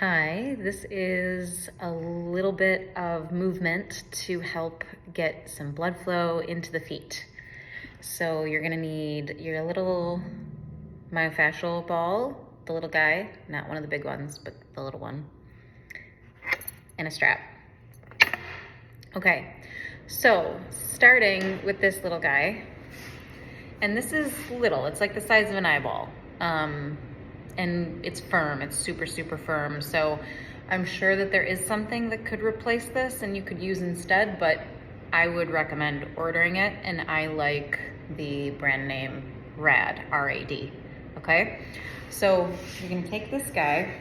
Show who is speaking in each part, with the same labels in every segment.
Speaker 1: Hi, this is a little bit of movement to help get some blood flow into the feet. So you're gonna need your little myofascial ball, the little guy, not one of the big ones, but the little one, and a strap. Okay, so starting with this little guy, and this is little, it's like the size of an eyeball. And it's firm, it's super, super firm. So I'm sure that there is something that could replace this and you could use instead, but I would recommend ordering it. And I like the brand name RAD, R-A-D, okay? So you're gonna take this guy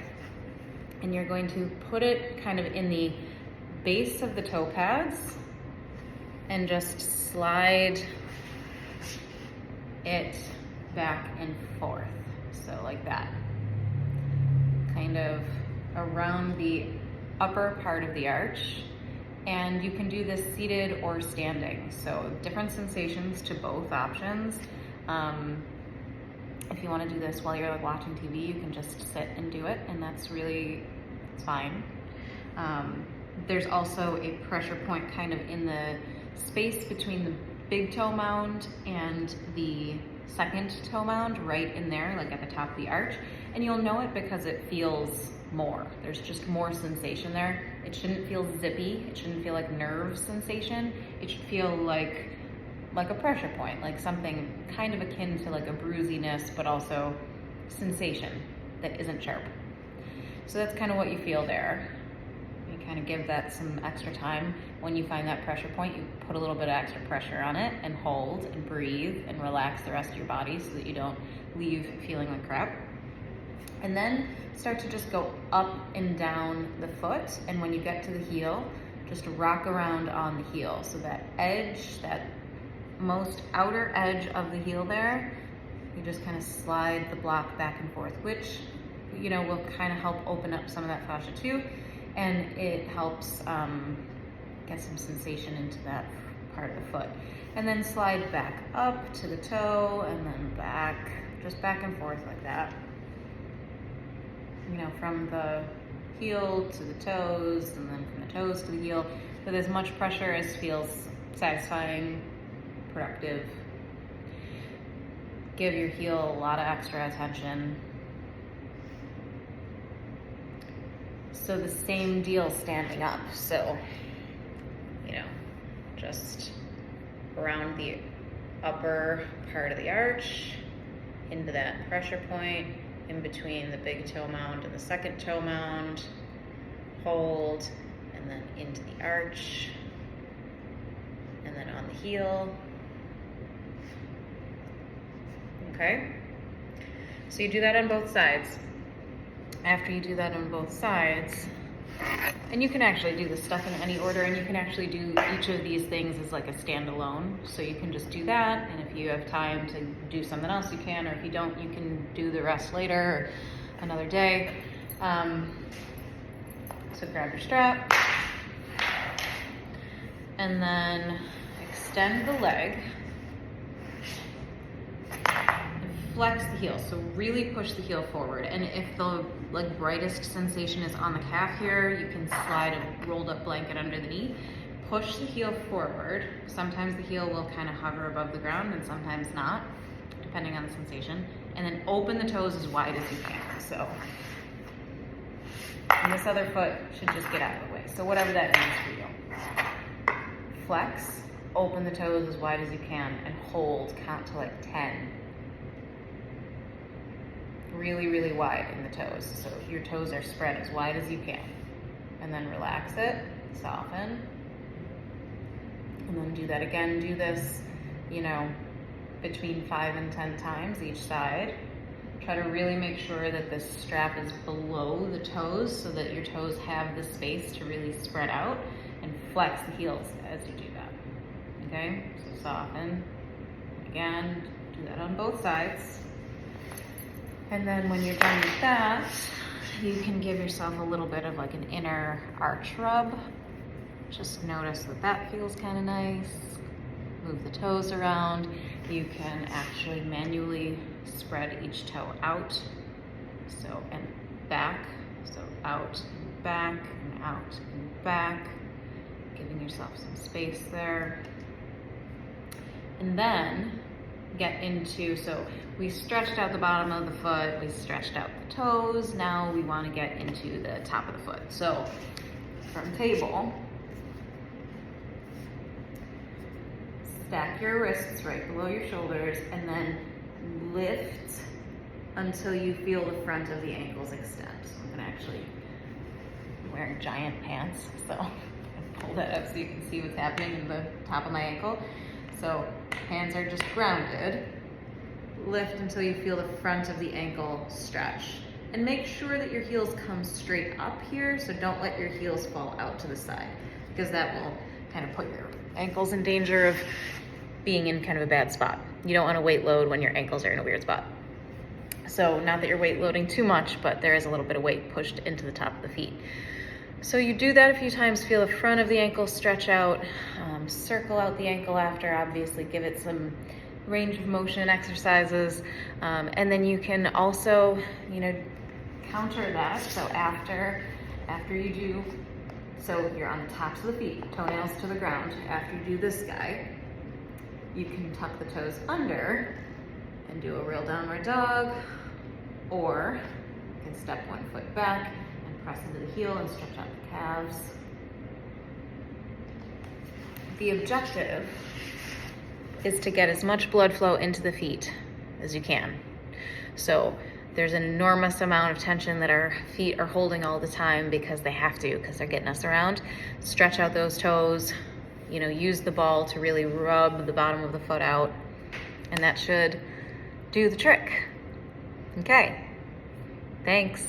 Speaker 1: and you're going to put it kind of in the base of the toe pads and just slide it back and forth. So like that, kind of around the upper part of the arch. And you can do this seated or standing. So different sensations to both options. If you want to do this while you're like watching TV, you can just sit and do it, and it's fine. There's also a pressure point kind of in the space between the big toe mound and the second toe mound, right in there, like at the top of the arch. And you'll know it because it feels more. There's just more sensation there. It shouldn't feel zippy. It shouldn't feel like nerve sensation. It should feel like a pressure point, like something kind of akin to like a bruisiness, but also sensation that isn't sharp. So that's kind of what you feel there. You kind of give that some extra time. When you find that pressure point, you put a little bit of extra pressure on it and hold and breathe and relax the rest of your body so that you don't leave feeling like crap. And then start to just go up and down the foot. And when you get to the heel, just rock around on the heel. So that edge, that most outer edge of the heel there, you just kind of slide the block back and forth, which, you know, will kind of help open up some of that fascia too. And it helps get some sensation into that part of the foot. And then slide back up to the toe and then back, just back and forth like that. You know, from the heel to the toes and then from the toes to the heel with as much pressure as feels satisfying, productive. Give your heel a lot of extra attention. So the same deal standing up. So, you know, just around the upper part of the arch, into that pressure point, in between the big toe mound and the second toe mound, hold, and then into the arch, and then on the heel. Okay? So you do that on both sides. After you do that on both sides, and you can actually do this stuff in any order, and you can actually do each of these things as like a standalone. So you can just do that, and if you have time to do something else, you can, or if you don't, you can do the rest later or another day. So grab your strap, and then extend the leg. Flex the heel, so really push the heel forward. And if the like brightest sensation is on the calf here, you can slide a rolled up blanket under the knee. Push the heel forward. Sometimes the heel will kind of hover above the ground and sometimes not, depending on the sensation. And then open the toes as wide as you can. So, and this other foot should just get out of the way. So whatever that means for you. Flex, open the toes as wide as you can, and hold, count to like 10. Really, really wide in the toes. So your toes are spread as wide as you can. And then relax it, soften. And then do that again. Do this, you know, between 5 and 10 times each side. Try to really make sure that the strap is below the toes so that your toes have the space to really spread out, and flex the heels as you do that. Okay, so soften. Again, do that on both sides. And then when you're done with that, you can give yourself a little bit of like an inner arch rub. Just notice that that feels kind of nice. Move the toes around. You can actually manually spread each toe out. So, and back So out and back and out and back, giving yourself some space there. And then get into, so we stretched out the bottom of the foot, we stretched out the toes, now we want to get into the top of the foot. So from table, stack your wrists right below your shoulders and then lift until you feel the front of the ankles extend. So I'm gonna actually, I'm wearing giant pants, so pull that up so you can see what's happening in the top of my ankle. So hands are just grounded. Lift until you feel the front of the ankle stretch. And make sure that your heels come straight up here, so don't let your heels fall out to the side, because that will kind of put your ankles in danger of being in kind of a bad spot. You don't want to weight load when your ankles are in a weird spot. So not that you're weight loading too much, but there is a little bit of weight pushed into the top of the feet. So you do that a few times, feel the front of the ankle stretch out, circle out the ankle after, obviously give it some range of motion exercises, and then you can also, counter that. So after you do, so you're on the tops of the feet, toenails to the ground. After you do this guy, you can tuck the toes under and do a real downward dog, or you can step one foot back and press into the heel and stretch out the calves. The objective is to get as much blood flow into the feet as you can. So there's an enormous amount of tension that our feet are holding all the time because they have to, because they're getting us around. Stretch out those toes, use the ball to really rub the bottom of the foot out, and that should do the trick. Okay, thanks.